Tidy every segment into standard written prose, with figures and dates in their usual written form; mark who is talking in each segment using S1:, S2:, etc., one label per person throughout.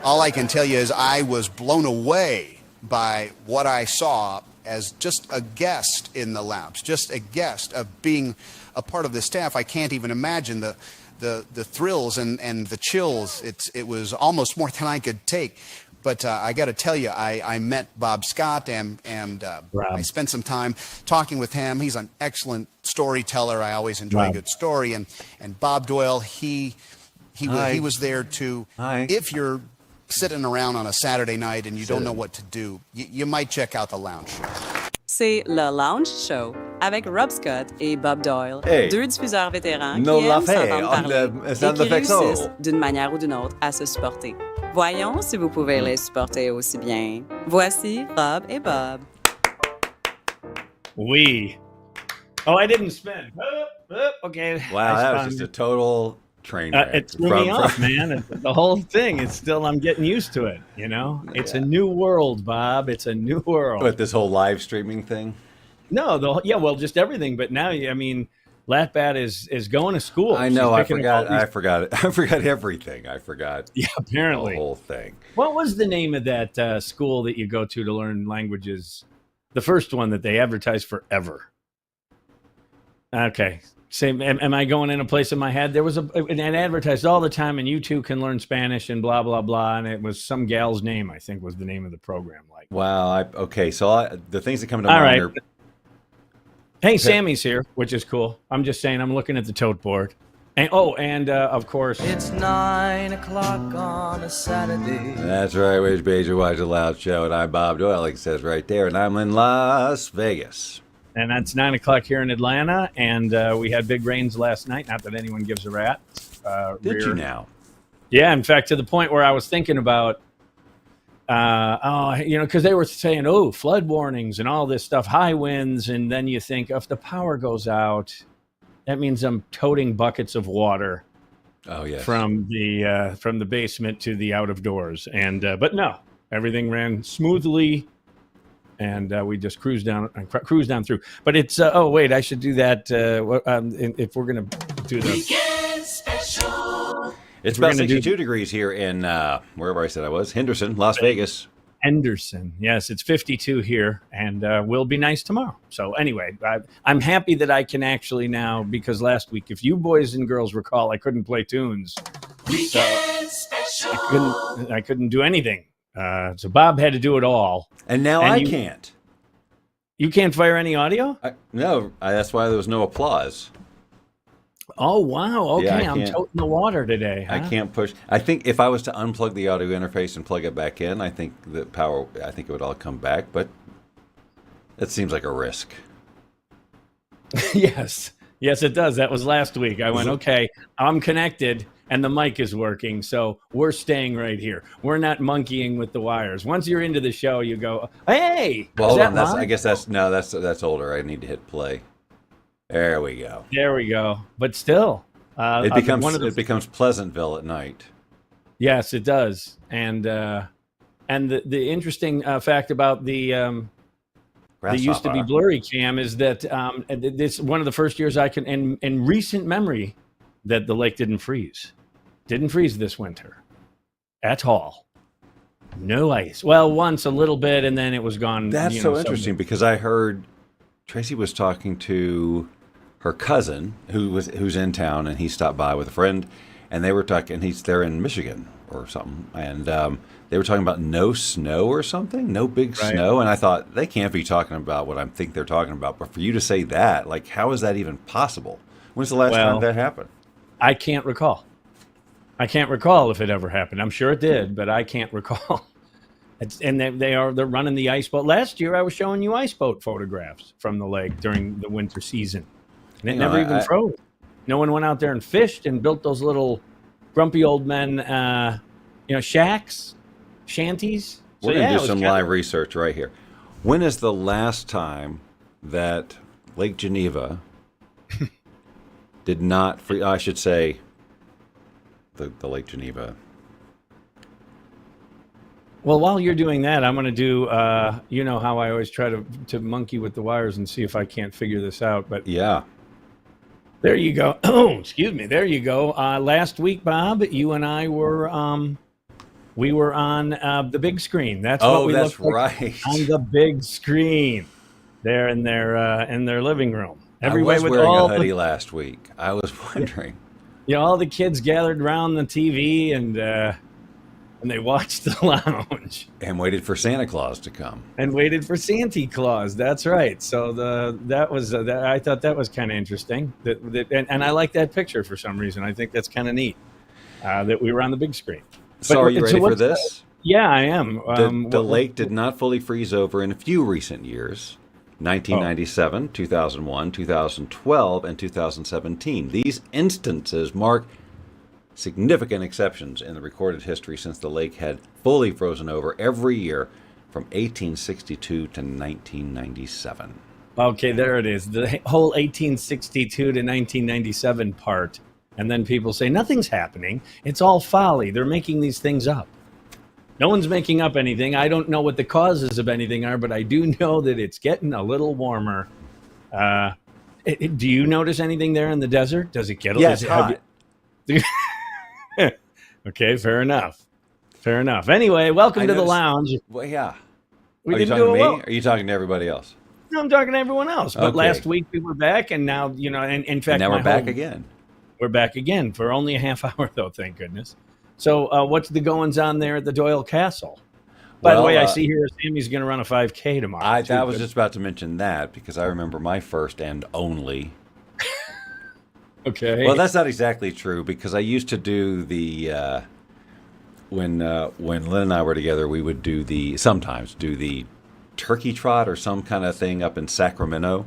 S1: all I can tell you is I was blown away by what I saw as just a guest in the labs, just a guest of being a part of the staff. I can't even imagine the thrills and the chills. It was almost more than I could take. But I got to tell you, I met Bob Scott and I spent some time talking with him. He's an excellent storyteller. I always enjoy a good story. And Bob Doyle, he was there too. If you're sitting around on a Saturday night and you don't know what to do, you might check out the Lounge Show.
S2: C'est le Lounge Show avec Rob Scott et Bob Doyle, deux diffuseurs vétérans qui aiment s'entendre parler et qui réussissent d'une manière ou d'une autre à se supporter. Voyons si vous pouvez les supporter aussi bien. Voici Rob et Bob.
S3: I didn't spin. Okay.
S4: Wow, that was just a total train wreck.
S3: It threw me off, man. The whole thing, I'm getting used to it, you know? It's a new world, Bob. It's a new world.
S4: But this whole live streaming thing?
S3: No, just everything. But now, I mean, Latbat is going to school.
S4: I know. I forgot it. I forgot everything. I forgot.
S3: Yeah, apparently.
S4: The whole thing.
S3: What was the name of that school that you go to learn languages? The first one that they advertised forever. Okay. Same. Am I going in a place in my head? There was it advertised all the time, and you too can learn Spanish and blah blah blah. And it was some gal's name, I think, was the name of the program. Like,
S4: wow. So the things that come to mind are.
S3: Hey, Sammy's here, which is cool. I'm just saying, I'm looking at the tote board, and of course,
S5: it's 9 o'clock on a Saturday.
S4: That's right. Which page you watch the Loud Show, and I'm Bob Doyle. Like it says right there, and I'm in Las Vegas.
S3: And that's 9 o'clock here in Atlanta, and we had big rains last night. Not that anyone gives a rat.
S4: Did you now?
S3: Yeah, in fact, to the point where I was thinking about, because they were saying, flood warnings and all this stuff, high winds, and then you think if the power goes out, that means I'm toting buckets of water.
S4: Oh yes.
S3: From the basement to the out of doors, and but no, everything ran smoothly. And we just cruise down through. But it's I should do that if we're gonna do the
S5: weekend special.
S4: It's about 62 degrees here in wherever I said I was, Henderson, Las Vegas.
S3: Henderson, yes, it's 52 here, and will be nice tomorrow. So anyway, I'm happy that I can now, because last week, if you boys and girls recall, I couldn't play tunes.
S5: Weekend special.
S3: I couldn't do anything. So Bob had to do it all.
S4: And now I can't.
S3: You can't fire any audio?
S4: No, that's why there was no applause.
S3: Oh, wow. Okay,
S4: Yeah,
S3: I'm toting the water today. Huh?
S4: I can't push. I think if I was to unplug the audio interface and plug it back in, I think it would all come back, but it seems like a risk.
S3: Yes, it does. That was last week. I went, okay, I'm connected. And the mic is working, so we're staying right here. We're not monkeying with the wires. Once you're into the show, you go, "Hey!"
S4: Well, hold on. I guess that's older. I need to hit play. There we go.
S3: There we go. But still,
S4: it becomes Pleasantville at night.
S3: Yes, it does. And the interesting fact about the used to be blurry cam is that this one of the first years I can in recent memory that the lake didn't freeze. Didn't freeze this winter at all. No ice. Well, once a little bit, and then it was gone.
S4: That's so interesting because I heard Tracy was talking to her cousin who's in town, and he stopped by with a friend, and they were talking. They're in Michigan or something, and they were talking about no snow or something, no big snow, and I thought they can't be talking about what I think they're talking about. But for you to say that, like, how is that even possible? When's the last time that happened?
S3: I can't recall. I can't recall if it ever happened. I'm sure it did, but I can't recall. They're running the ice boat. Last year, I was showing you ice boat photographs from the lake during the winter season, and it never even froze. No one went out there and fished and built those little grumpy old men, shacks, shanties.
S4: We're going to do some live research right here. When is the last time that Lake Geneva did not free? I should say the Lake Geneva.
S3: Well, while you're doing that, I'm going to do, you know how I always try to monkey with the wires and see if I can't figure this out. But
S4: yeah,
S3: there you go. Oh, excuse me. There you go. Last week, Bob, you and I were We were on the big screen. That's what we looked like on the big screen there in their living room.
S4: Everybody was wearing a hoodie last week. I was wondering.
S3: All the kids gathered around the TV and they watched the lounge
S4: and waited for Santa Claus to come.
S3: And waited for Santa Claus. That's right. So I thought that was kind of interesting. And I like that picture for some reason. I think that's kind of neat that we were on the big screen.
S4: So are you ready for this?
S3: Yeah, I am.
S4: The lake did not fully freeze over in a few recent years. 1997, 2001, 2012, and 2017. These instances mark significant exceptions in the recorded history since the lake had fully frozen over every year from 1862 to 1997.
S3: Okay, there it is. The whole 1862 to 1997 part. And then people say, nothing's happening. It's all folly. They're making these things up. No one's making up anything. I don't know what the causes of anything are, but I do know that it's getting a little warmer. Do you notice anything there in the desert? Does it get a little
S4: hot?
S3: Okay, fair enough. Fair enough. Anyway, welcome to the lounge.
S4: Well, yeah.
S3: Are
S4: you talking to me? Or are you talking to everybody else?
S3: No, I'm talking to everyone else. But last week we were back, and now, and in fact,
S4: now we're back again.
S3: We're back again for only a half hour, though, thank goodness. So what's the goings on there at the Doyle Castle? By the way, I see here Sammy's going to run a 5K tomorrow.
S4: I was just about to mention that because I remember my first and only.
S3: Okay.
S4: Well, that's not exactly true because I used to do the when Lynn and I were together, we would sometimes do the turkey trot or some kind of thing up in Sacramento,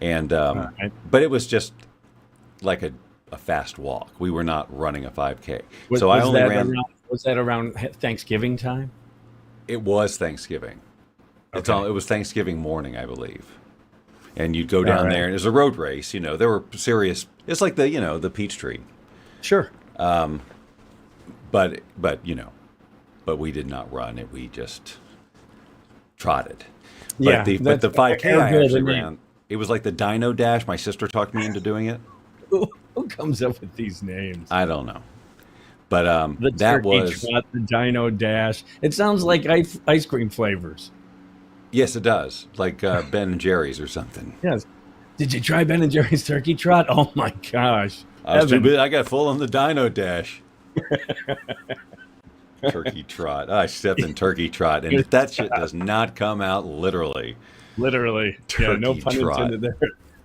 S4: and but it was just like a fast walk. We were not running a 5K. So I only ran.
S3: Was that around Thanksgiving time?
S4: It was Thanksgiving.
S3: Okay.
S4: It was Thanksgiving morning, I believe. And you'd go down there, and it was a road race. There were serious. It's like the Peachtree.
S3: Sure.
S4: But we did not run it. We just trotted. But the 5K I actually ran. It was like the Dino Dash. My sister talked me into doing it.
S3: Who comes up with these names?
S4: I don't know. But
S3: the
S4: that
S3: was trot, the Dino Dash. It sounds like ice cream flavors.
S4: Yes, it does. Like Ben and Jerry's or something.
S3: Yes. Did you try Ben and Jerry's Turkey Trot? Oh my gosh!
S4: I was too big. I got full on the Dino Dash. Turkey Trot. I stepped in Turkey Trot, and that shit does not come out literally.
S3: Literally.
S4: Turkey
S3: no pun intended there.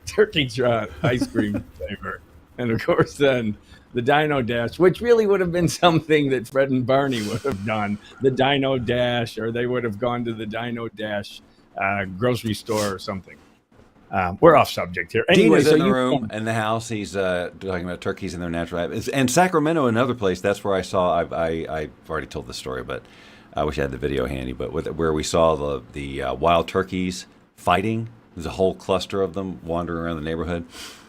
S3: Turkey Trot ice cream flavor, and of course then the Dino Dash, which really would have been something that Fred and Barney would have done. The Dino Dash, or they would have gone to the Dino Dash grocery store or something. We're off subject here. Anyway,
S4: Dean is in the room in the house. He's talking about turkeys and their natural habitats. And Sacramento, another place. That's where I saw. I've already told the story, but I wish I had the video handy. But where we saw the wild turkeys fighting. There's a whole cluster of them wandering around the neighborhood,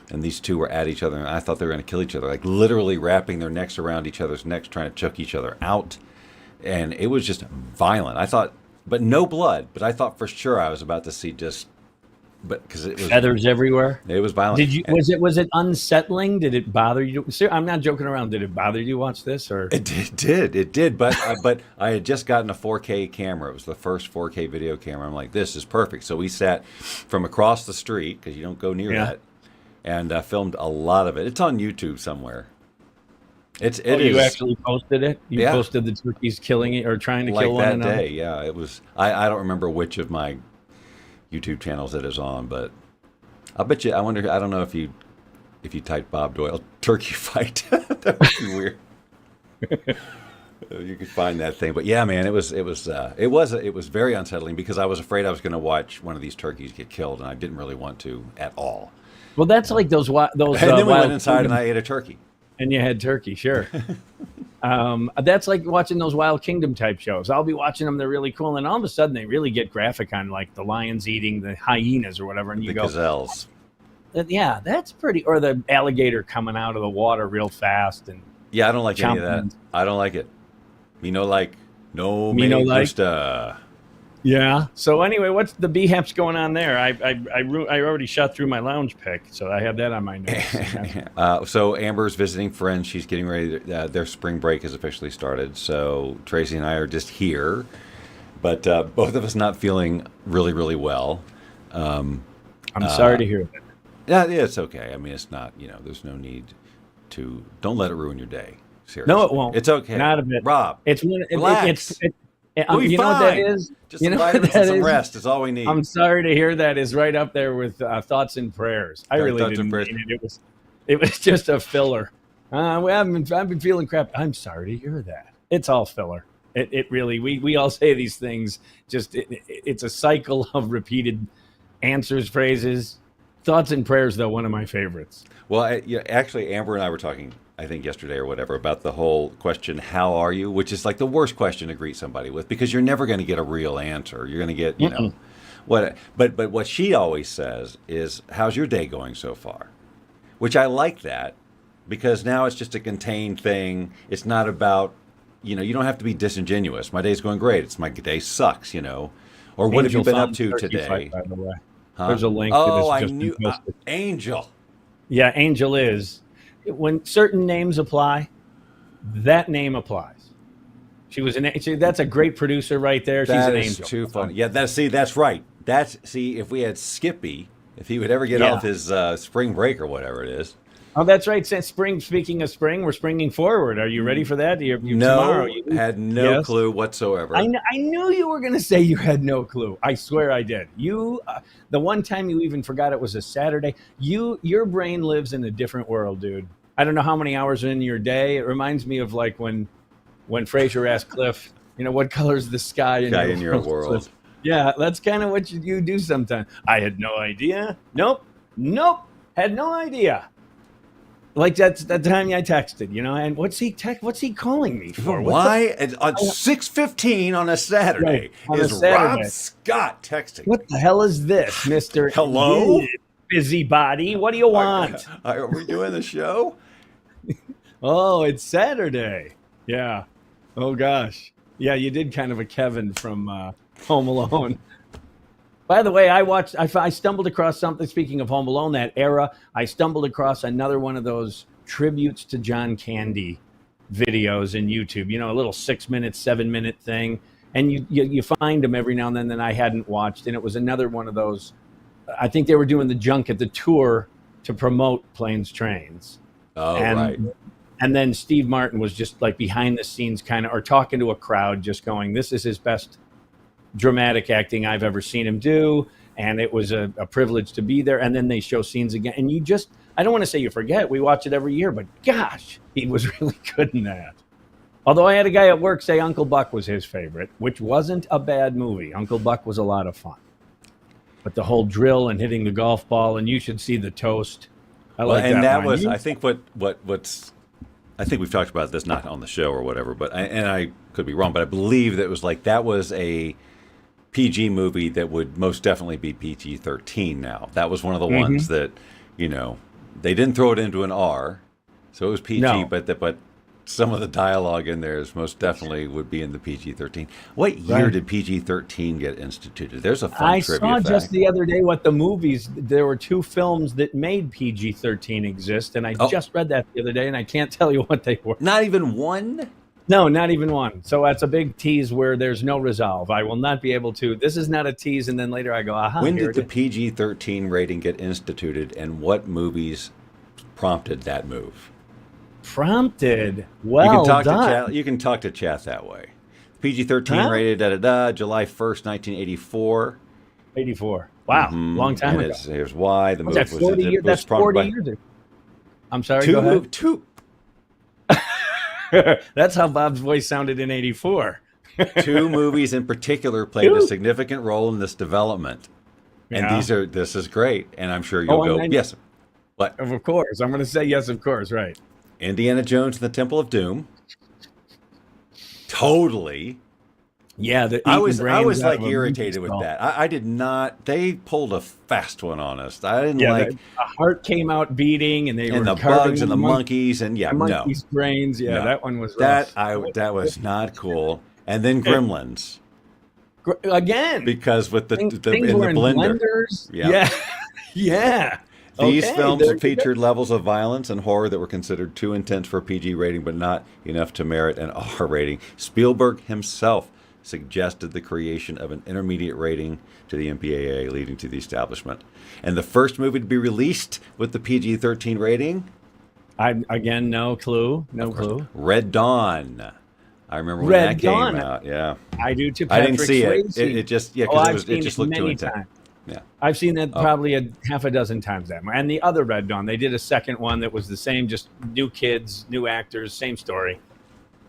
S4: and these two were at each other. And I thought they were going to kill each other, like literally wrapping their necks around each other's necks, trying to choke each other out. And it was just violent. I thought, but no blood. But I thought for sure I was about to see because it was
S3: feathers everywhere.
S4: It was violent.
S3: Did you? Was it unsettling? Did it bother you? I'm not joking around. Did it bother you to watch this? Or
S4: it did. But I had just gotten a 4K camera. It was the first 4K video camera. I'm like, this is perfect. So we sat from across the street because you don't go near that, and filmed a lot of it. It's on YouTube somewhere. You
S3: actually posted it? You posted the turkeys killing it or trying to kill one another?
S4: Like that day, yeah. It was. I don't remember which of my YouTube channels it is on, but I'll bet you. I wonder. I don't know if you type Bob Doyle turkey fight, that would be weird. You could find that thing, but yeah, man, it was very unsettling because I was afraid I was going to watch one of these turkeys get killed, and I didn't really want to at all.
S3: Well, that's like those. And
S4: then we went inside and I ate a turkey.
S3: And you had turkey, sure. That's like watching those Wild Kingdom type shows. I'll be watching them; they're really cool, and all of a sudden they really get graphic on like the lions eating the hyenas or whatever, and you go,
S4: gazelles.
S3: Yeah, that's pretty. Or the alligator coming out of the water real fast, and
S4: yeah, I don't like any of that. I don't like it. Me no like. No me no like.
S3: Yeah. So anyway, what's the BHAPs going on there? I already shot through my lounge pick, so I have that on my notes.
S4: So Amber's visiting friends. She's getting ready. Their spring break has officially started. So Tracy and I are just here, but both of us not feeling really, really well.
S3: I'm sorry to hear that.
S4: Yeah, it's okay. I mean, it's not. There's no need to. Don't let it ruin your day. Seriously.
S3: No, it won't.
S4: It's okay.
S3: Not a bit.
S4: Rob, relax.
S3: We'll you know what that is?
S4: Just some vitamins and some rest is all we need.
S3: I'm sorry to hear that is right up there with thoughts and prayers. I really didn't mean it. It was just a filler. I've been feeling crap. I'm sorry to hear that. It's all filler. It really, we all say these things. Just it's a cycle of repeated answers, phrases, thoughts and prayers. Though one of my favorites.
S4: Well, actually, Amber and I were talking, I think yesterday or whatever, about the whole question, how are you? Which is like the worst question to greet somebody with, because you're never going to get a real answer. You're going to get, what, but what she always says is, how's your day going so far? Which I like that, because now it's just a contained thing. It's not about, you don't have to be disingenuous. My day's going great. It's my day sucks, or what have you been up to today?
S3: By the way.
S4: Huh?
S3: There's a link
S4: to
S3: this.
S4: Oh, I knew. Angel.
S3: Yeah, Angel is. When certain names apply, that name applies. She was that's a great producer right there. She's an angel.
S4: That's too funny. Yeah, that's right. If we had Skippy, if he would ever get off his spring break or whatever it is.
S3: Oh, that's right. Since speaking of spring, we're springing forward. Are you ready for that? Tomorrow,
S4: had no clue whatsoever.
S3: I knew you were going to say you had no clue. I swear I did. The one time you even forgot it was a Saturday. Your brain lives in a different world, dude. I don't know how many hours are in your day. It reminds me of like when Frasier asked Cliff, what color's the sky in your world? Yeah, that's kind of what you do sometimes. I had no idea. Nope. Had no idea. Like that's the time I texted, and what's he calling me for?
S4: Why on 6:15 on a Saturday Rob Scott texting?
S3: What the hell is this, Mr.
S4: Hello?
S3: Busybody? What do you want?
S4: Are we doing the show?
S3: Oh, it's Saturday. Yeah. Oh gosh. Yeah, you did kind of a Kevin from Home Alone. By the way, I stumbled across something, speaking of Home Alone, that era, I stumbled across another one of those tributes to John Candy videos in YouTube, a little 6-minute, 7-minute thing. And you find them every now and then that I hadn't watched. And it was another one of those, I think they were doing the junket, the tour to promote Planes, Trains.
S4: Oh, right.
S3: And then Steve Martin was just like behind the scenes or talking to a crowd, just going, this is his best dramatic acting I've ever seen him do, and it was a privilege to be there. And then they show scenes again, and I don't want to say you forget, we watch it every year, but gosh, he was really good in that. Although I had a guy at work say Uncle Buck was his favorite, which wasn't a bad movie. Uncle Buck was a lot of fun, but the whole drill and hitting the golf ball, and you should see the toast.
S4: That was I think I think we've talked about this, not on the show or whatever, but I could be wrong, but I believe that was a PG movie that would most definitely be PG-13 now. That was one of the ones that, they didn't throw it into an R, so it was PG, no. but some of the dialogue in there is most definitely would be in the PG-13. What year did PG-13 get instituted? There's a fun trivia fact.
S3: I saw just the other day there were 2 films that made PG-13 exist, and I just read that the other day, and I can't tell you what they were.
S4: Not even one?
S3: No, not even one. So that's a big tease where there's no resolve. I will not be able to. This is not a tease, and then later I go, aha.
S4: When did the PG-13 rating get instituted, and what movies prompted that move?
S3: Prompted? Well done.
S4: You can talk to chat that way. PG-13 rated July 1st, 1984.
S3: 84. Wow, long time ago.
S4: Here's why the move was
S3: 40 years. That's 40 years ago. I'm sorry. Go ahead. That's how Bob's voice sounded in 84.
S4: 2 movies in particular played a significant role in this development. And this is great. And I'm sure you'll go, yes. What?
S3: Of course. I'm going to say yes, of course. Right.
S4: Indiana Jones and the Temple of Doom. Totally.
S3: Yeah.
S4: I was like irritated with that. I did not. They pulled a fast one on us. I didn't like.
S3: The heart came out beating, and
S4: the bugs and the monkeys and
S3: monkeys' brains. Yeah, no. That one was
S4: rough. That was not cool. And then Gremlins.
S3: Again,
S4: because with
S3: things
S4: in
S3: were
S4: the
S3: in
S4: blender.
S3: blenders.
S4: Yeah.
S3: Yeah.
S4: These
S3: Okay,
S4: films
S3: there you
S4: featured levels of violence and horror that were considered too intense for a PG rating, but not enough to merit an R rating. Spielberg himself suggested the creation of an intermediate rating to the MPAA, leading to the establishment. And the first movie to be released with the PG-13 rating?
S3: Again, no clue. No clue.
S4: Red Dawn. I remember when
S3: Red
S4: that came
S3: Dawn.
S4: out. Yeah.
S3: I do too.
S4: I didn't see
S3: Swayze.
S4: it just,
S3: Oh,
S4: because
S3: I've
S4: it just looked too
S3: many
S4: intense.
S3: times.
S4: Yeah.
S3: I've seen that probably a half a dozen times that. And the other Red Dawn, they did a second one that was the same, just new kids, new actors, same story.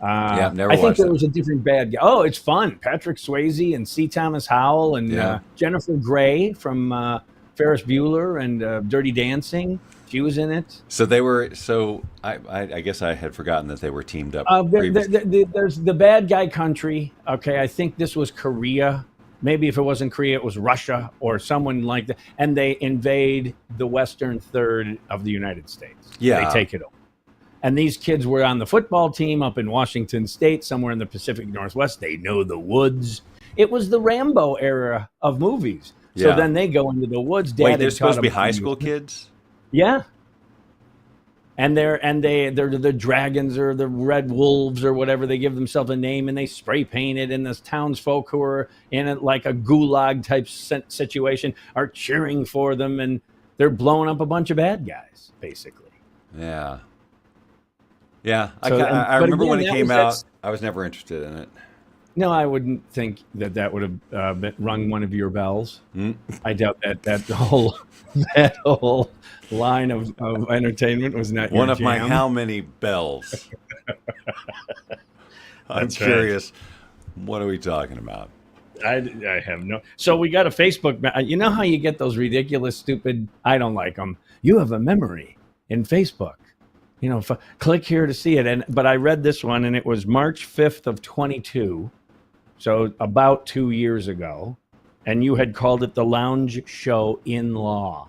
S4: Never
S3: I think
S4: watched
S3: there
S4: it.
S3: was a different bad guy. Oh, it's fun. Patrick Swayze and C. Thomas Howell and Jennifer Grey from Ferris Bueller and Dirty Dancing. She was in it.
S4: So they were. So I guess I had forgotten that they were teamed up.
S3: There's the bad guy country. Okay, I think this was Korea. Maybe if it wasn't Korea, it was Russia or someone like that. And they invade the western third of the United States.
S4: Yeah.
S3: They take it over. And these kids were on the football team up in Washington State, somewhere in the Pacific Northwest. They know the woods. It was the Rambo era of movies. So then they go into the woods. Dad
S4: Wait, they're supposed to be high school kids?
S3: Yeah. And they're the dragons or the red wolves or whatever. They give themselves a name and they spray paint it. And the townsfolk who are in it like a gulag type situation are cheering for them. And they're blowing up a bunch of bad guys, basically.
S4: Yeah. Yeah.
S3: So,
S4: I remember
S3: again,
S4: when it came out, I was never interested in it.
S3: No, I wouldn't think that would have rung one of your bells. I doubt that whole line of entertainment was not
S4: one
S3: your
S4: of my
S3: jam.
S4: how many bells. I'm
S3: That's
S4: curious. Right. What are we talking about?
S3: I have no. So we got a Facebook. You know how you get those ridiculous, stupid. I don't like them. You have a memory in Facebook. You know, click here to see it. But I read this one, and it was March 5th of 22. So about 2 years ago, and you had called it the Lounge Show in Law.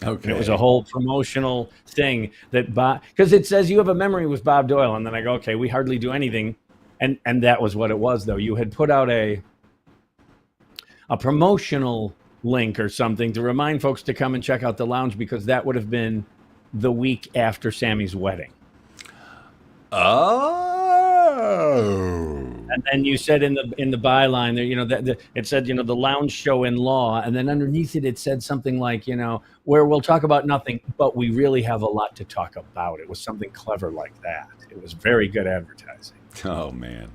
S4: Okay.
S3: And it was a whole promotional thing that because it says you have a memory with Bob Doyle, and then I go, okay, we hardly do anything, and that was what it was though. You had put out a promotional link or something to remind folks to come and check out the Lounge because that would have been the week after Sammy's wedding.
S4: Oh.
S3: And then you said in the byline there, you know, that it said, you know, the Lounge Show in Law, and then underneath it said something like, you know, where we'll talk about nothing, but we really have a lot to talk about. It was something clever like that. It was very good advertising.
S4: Oh man.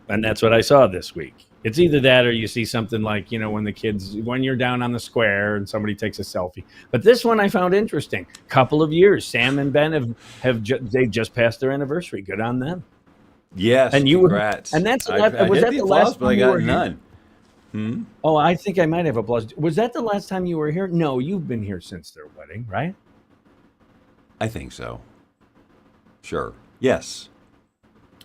S3: And that's what I saw this week. It's either that or you see something like, you know, when you're down on the square and somebody takes a selfie. But this one I found interesting. Couple of years, Sam and Ben they just passed their anniversary. Good on them.
S4: Yes,
S3: and
S4: congrats.
S3: And that's
S4: I
S3: was that the last
S4: but I got none.
S3: Oh, I think I might have applauded. Was that the last time you were here? No, you've been here since their wedding, right?
S4: I think so. Sure. Yes.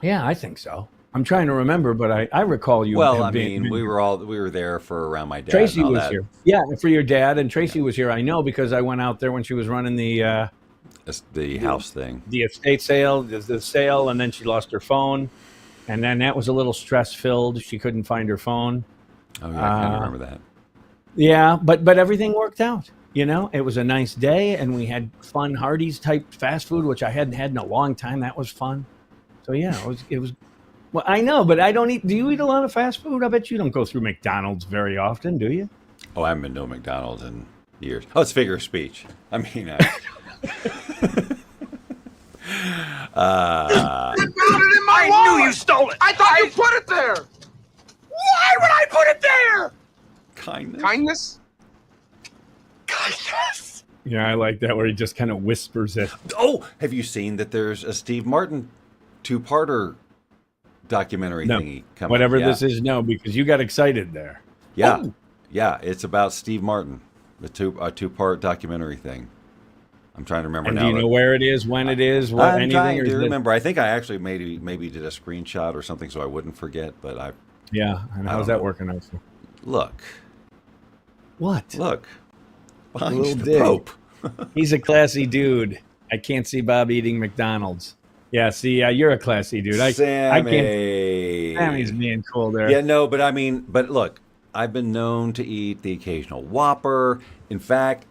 S3: Yeah, I think so. I'm trying to remember, but I recall you.
S4: Well, I mean, we were there for around my dad.
S3: Tracy
S4: and all
S3: was
S4: that.
S3: here. Yeah, for your dad, and Tracy was here. I know because I went out there when she was running the
S4: house thing,
S3: the estate sale, the sale, and then she lost her phone, and then that was a little stress filled. She couldn't find her phone.
S4: Oh yeah, I kind of remember that.
S3: Yeah, but everything worked out. You know, it was a nice day, and we had fun Hardee's type fast food, which I hadn't had in a long time. That was fun. So yeah, it was. Well, I know, but I don't eat. Do you eat a lot of fast food? I bet you don't go through McDonald's very often, do you?
S4: Oh, I haven't been to a McDonald's in years. Oh, it's figure of speech. I mean,
S6: You found it in my wallet.
S5: I knew you stole it.
S6: I thought you put it there. Why would I put it there?
S4: kindness.
S6: Kindness? Kindness.
S3: Yeah, I like that where he just kind of whispers it.
S4: Oh, have you seen that there's a Steve Martin two-parter documentary thingy coming?
S3: Whatever
S4: Yeah.
S3: this is, no, because you got excited there.
S4: Yeah.
S3: Oh.
S4: Yeah, it's about Steve Martin, a two-part documentary thing. I'm trying to remember
S3: And
S4: now.
S3: do you know where it is, when it is, what
S4: I'm
S3: anything?
S4: trying
S3: or
S4: to
S3: is it-
S4: remember. I think I actually maybe did a screenshot or something so I wouldn't forget, but
S3: Yeah, and how's
S4: don't
S3: that
S4: know.
S3: working out?
S4: Look.
S3: What?
S4: Behind
S3: Little
S4: the
S3: dig.
S4: Pope.
S3: He's a classy dude. I can't see Bob eating McDonald's. Yeah, see, you're a classy dude. I can't.
S4: Sammy.
S3: Sammy's being cool there.
S4: Yeah, no, but I mean, but look, I've been known to eat the occasional Whopper. In fact,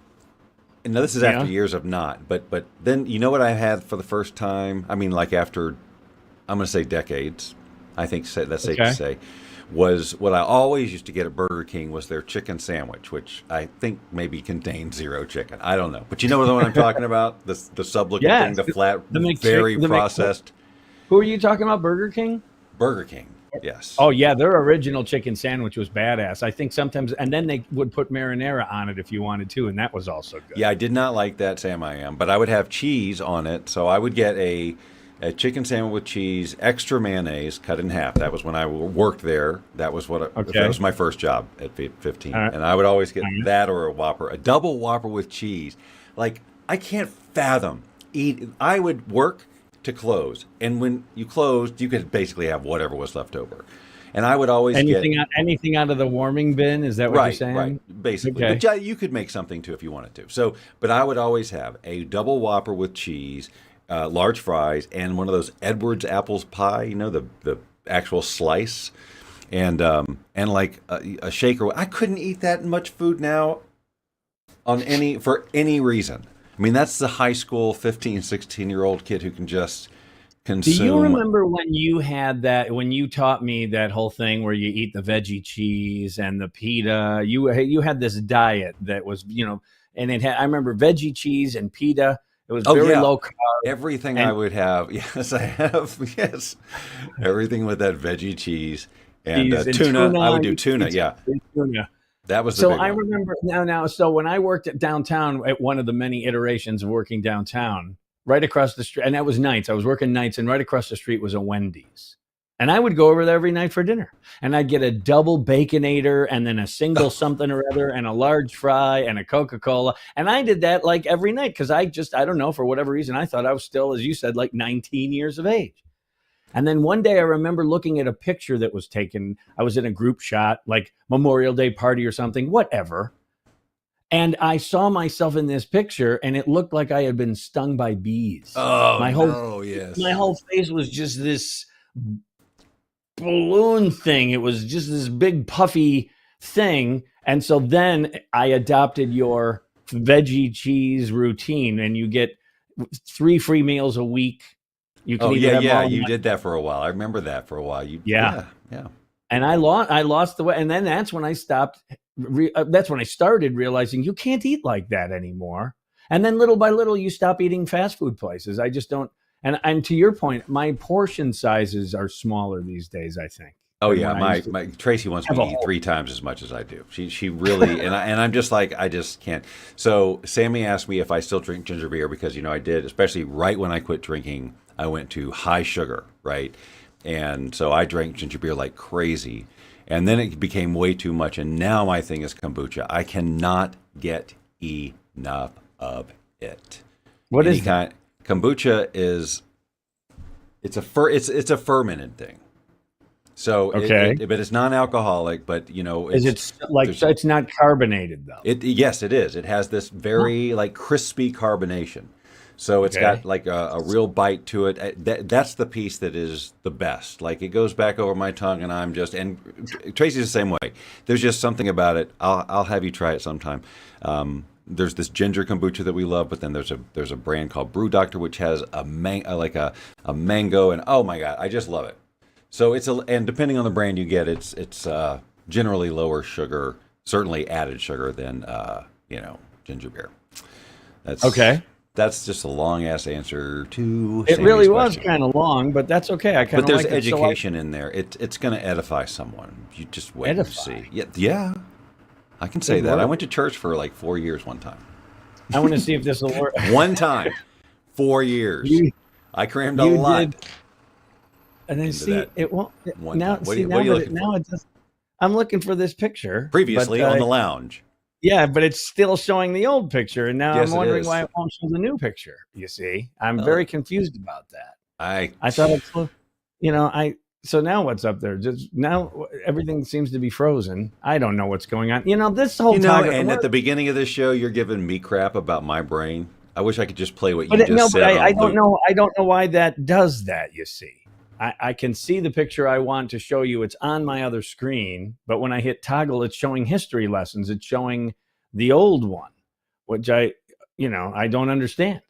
S4: and now this is after years of not, but then you know what I had for the first time? I mean, like after, I'm going to say decades, I think that's safe to say, was what I always used to get at Burger King was their chicken sandwich, which I think maybe contained zero chicken. I don't know. But you know the one I'm talking about? The sub-looking thing, the flat, very processed.
S3: Who are you talking about, Burger King?
S4: Burger King, yes.
S3: Oh, yeah, their original chicken sandwich was badass. I think sometimes, and then they would put marinara on it if you wanted to, and that was also good.
S4: Yeah, I did not like that, Sam, but I would have cheese on it, so I would get a chicken sandwich with cheese, extra mayonnaise, cut in half. That was when I worked there. That was that was my first job at 15. Right. And I would always get that or a Whopper, a double Whopper with cheese. Like, I can't fathom I would work to close, and when you closed, you could basically have whatever was left over. And I would always
S3: anything out of the warming bin. Is that what you're saying?
S4: Right, basically. Okay. But you could make something too if you wanted to. So, but I would always have a double Whopper with cheese, large fries, and one of those Edwards apples pie. You know, the actual slice, and like a shaker. I couldn't eat that much food now for any reason. I mean, that's the high school 15, 16-year-old kid who can just consume.
S3: Do you remember when you had that, when you taught me that whole thing where you eat the veggie cheese and the pita? You had this diet that was, and it had, I remember veggie cheese and pita. It was very low carb.
S4: Everything I would have. Yes, I have. Yes. Everything with that veggie cheese and tuna. I would do tuna. Yeah.
S3: Tuna.
S4: That was the big
S3: I
S4: one.
S3: remember now. So when I worked at downtown, at one of the many iterations of working downtown, right across the street, and that was nights. I was working nights, and right across the street was a Wendy's. And I would go over there every night for dinner. And I'd get a double Baconator and then a single something or other and a large fry and a Coca-Cola. And I did that like every night because I don't know, for whatever reason, I thought I was still, as you said, like 19 years of age. And then one day I remember looking at a picture that was taken. I was in a group shot, like Memorial Day party or something, whatever. And I saw myself in this picture, and it looked like I had been stung by bees.
S4: Oh,
S3: my whole face was just this balloon thing. It was just this big puffy thing. And so then I adopted your veggie cheese routine, and you get 3 free meals a week. You can
S4: you did that for a while. I remember that for a while. Yeah.
S3: And I lost the weight, and then that's when I stopped. That's when I started realizing you can't eat like that anymore. And then little by little, you stop eating fast food places. I just don't. And to your point, my portion sizes are smaller these days, I think.
S4: Oh yeah, my Tracy wants me to eat 3 times as much as I do. She really and I'm just like, I just can't. So Sammy asked me if I still drink ginger beer because I did, especially right when I quit drinking. I went to high sugar, right? And so I drank ginger beer like crazy. And then it became way too much. And now my thing is kombucha. I cannot get enough of it.
S3: What is that?
S4: Kombucha is it's a fermented thing. So but it's non-alcoholic. But
S3: it's not carbonated though?
S4: Yes, it is. It has this very like crispy carbonation. So it's got like a real bite to it. That's the piece that is the best. Like it goes back over my tongue, and and Tracy's the same way. There's just something about it. I'll have you try it sometime. There's this ginger kombucha that we love, but then there's a brand called Brew Doctor which has a mango, and oh my god, I just love it. So and depending on the brand you get, it's generally lower sugar, certainly added sugar than ginger beer. That's okay. That's just a long-ass answer to
S3: it. Really was kind of long, but that's okay.
S4: But there's education in there. It's going to edify someone. You just wait and see. Yeah. I can say that. I went to church for like 4 years one time.
S3: I want to see if this will work.
S4: One time, 4 years. I crammed a lot.
S3: And then it won't. Now it does. I'm looking for this picture.
S4: Previously on the lounge.
S3: Yeah, but it's still showing the old picture, and now I'm wondering why it won't show the new picture. You see, I'm very confused about that. I thought it's, so now what's up there? Just now everything seems to be frozen. I don't know what's going on. This whole time.
S4: And at the beginning of this show, you're giving me crap about my brain. I wish I could just play what you just said.
S3: I don't know. I don't know why that does that. You see, I can see the picture I want to show you. It's on my other screen, but when I hit toggle, it's showing history lessons. It's showing the old one, which I don't understand.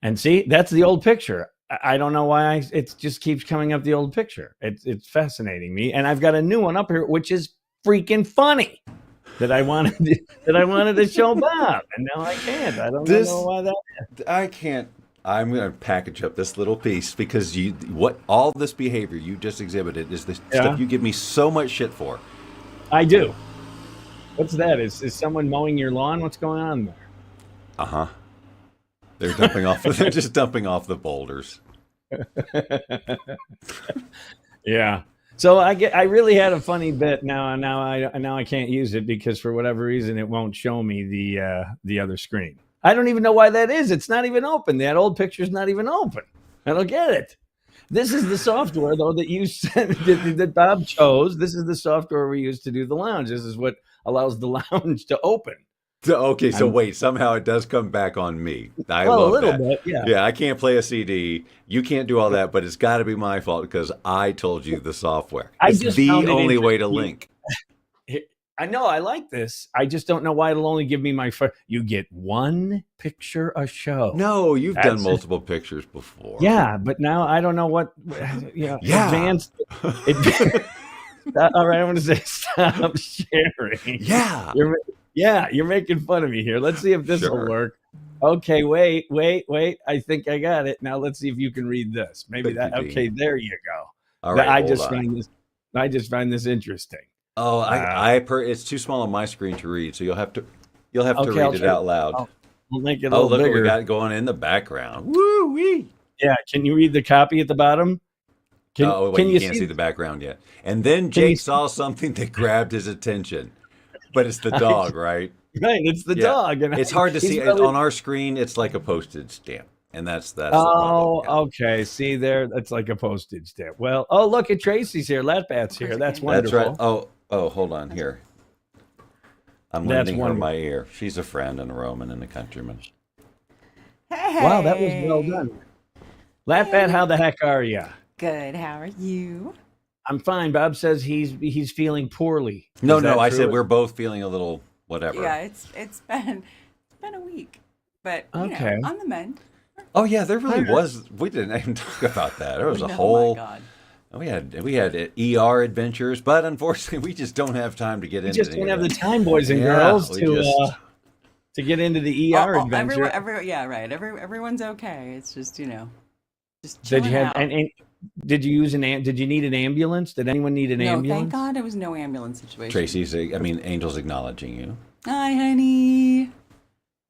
S3: And see, that's the old picture. I don't know why it just keeps coming up the old picture. It's fascinating me, and I've got a new one up here, which is freaking funny. That I wanted to show Bob, and now I can't. I don't know why that is.
S4: I can't. I'm going to package up this little piece because all this behavior you just exhibited is the stuff you give me so much shit for.
S3: I do. What's that? Is someone mowing your lawn? What's going on there?
S4: Uh-huh. They're dumping off. They're just dumping off the boulders.
S3: Yeah. So I really had a funny bit. Now I can't use it because for whatever reason it won't show me the other screen. I don't even know why that is. It's not even open. That old picture's not even open. I don't get it. This is the software though that you said that Bob chose. This is the software we use to do the lounge. This is what allows the lounge to open.
S4: Okay, so wait, somehow it does come back on me. I love
S3: a little
S4: that.
S3: bit, yeah.
S4: Yeah, I can't play a CD. You can't do all that, but it's got to be my fault because I told you the software. It's the only way to link.
S3: I know, I like this. I just don't know why it'll only give me you get one picture a show.
S4: No, you've done multiple pictures before.
S3: Yeah, but now I don't know what, advanced. All right, I'm going to say stop sharing.
S4: Yeah.
S3: You're making fun of me here. Let's see if this will work. Okay, wait. I think I got it. Now let's see if you can read this. Maybe that. Okay, there you go.
S4: All right,
S3: I just find this interesting.
S4: Oh, it's too small on my screen to read, so you'll have to read it out loud.
S3: I'll make it a little bigger.
S4: Look what we got going in the background. Woo wee.
S3: Yeah, can you read the copy at the bottom?
S4: You can't see the background yet. And then Jake saw something that grabbed his attention. But it's the dog, right?
S3: Right, it's the dog. And
S4: it's hard to see. On our screen, it's like a postage stamp. And that's the problem.
S3: Okay. See there? That's like a postage stamp. Well, look at Tracy's here. Latbat's here. That's wonderful.
S4: That's right. Oh, hold on here. I'm lending her my ear. She's a friend and a Roman and a countryman.
S7: Hey.
S3: Wow, that was well done. Latbat, how the heck are you?
S7: Good. How are you?
S3: I'm fine. Bob says he's feeling poorly.
S4: No, I said we're both feeling a little whatever.
S7: Yeah, it's been a week, but
S3: okay.
S7: On the mend.
S4: Oh yeah, there really was. We didn't even talk about that. There was a whole.
S7: Oh my God.
S4: We had ER adventures, but unfortunately, we just don't have time to get into.
S3: We just don't have the time, boys and girls, to get into the ER adventure.
S7: Everyone's okay. It's just just
S3: did you have
S7: out.
S3: and did you use did you need an ambulance? Did anyone need an ambulance?
S7: No, thank God it was no ambulance situation.
S4: Angel's acknowledging you.
S7: Hi, honey.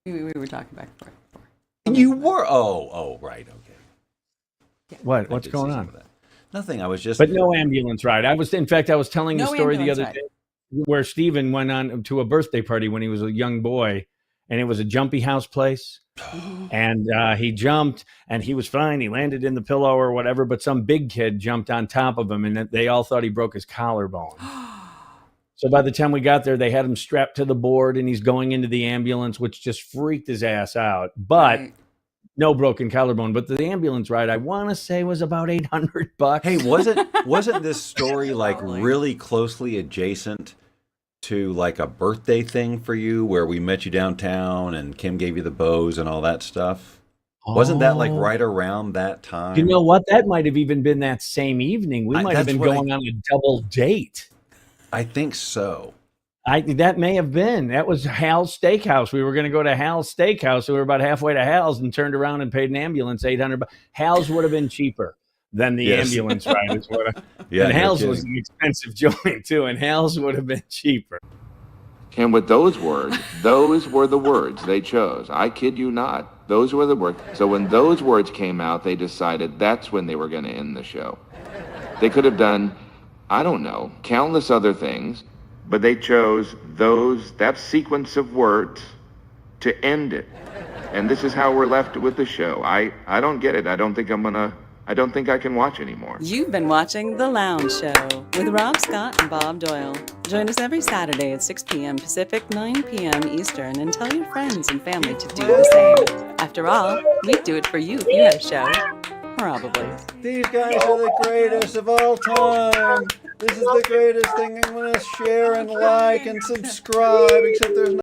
S7: We were talking back and forth.
S4: You were? Oh, right, okay.
S3: Yeah. What's going on?
S4: Nothing. I was just.
S3: But no ambulance ride. I was telling a story the other day where Stephen went on to a birthday party when he was a young boy, and it was a jumpy house place. And he jumped and he was fine. He landed in the pillow or whatever, but some big kid jumped on top of him and they all thought he broke his collarbone. So by the time we got there, they had him strapped to the board and he's going into the ambulance, which just freaked his ass out. But no broken collarbone. But the ambulance ride, I want to say, was about $800.
S4: Hey, wasn't this story like really closely adjacent to like a birthday thing for you where we met you downtown and Kim gave you the bows and all that stuff? Wasn't that like right around that time?
S3: You know what? That might have even been that same evening. We might have been going on a double date.
S4: I think so.
S3: That may have been. That was Hal's Steakhouse. We were going to go to Hal's Steakhouse. So we were about halfway to Hal's and turned around and paid an ambulance $800. Hal's would have been cheaper than the ambulance ride. Is what and Hal's was an expensive joint too, and Hal's would have been cheaper.
S8: And with those words, those were the words they chose. I kid you not. Those were the words. So when those words came out, they decided that's when they were going to end the show. They could have done, I don't know, countless other things, but they chose that sequence of words to end it. And this is how we're left with the show. I don't get it. I don't think I'm going to I don't think I can watch anymore.
S2: You've been watching The Lounge Show with Rob Scott and Bob Doyle. Join us every Saturday at 6 p.m. Pacific, 9 p.m. Eastern, and tell your friends and family to do the same. After all, we'd do it for you if you had a show. Probably.
S4: These guys are the greatest of all time. This is the greatest thing. I'm going to share and like and subscribe, except there's no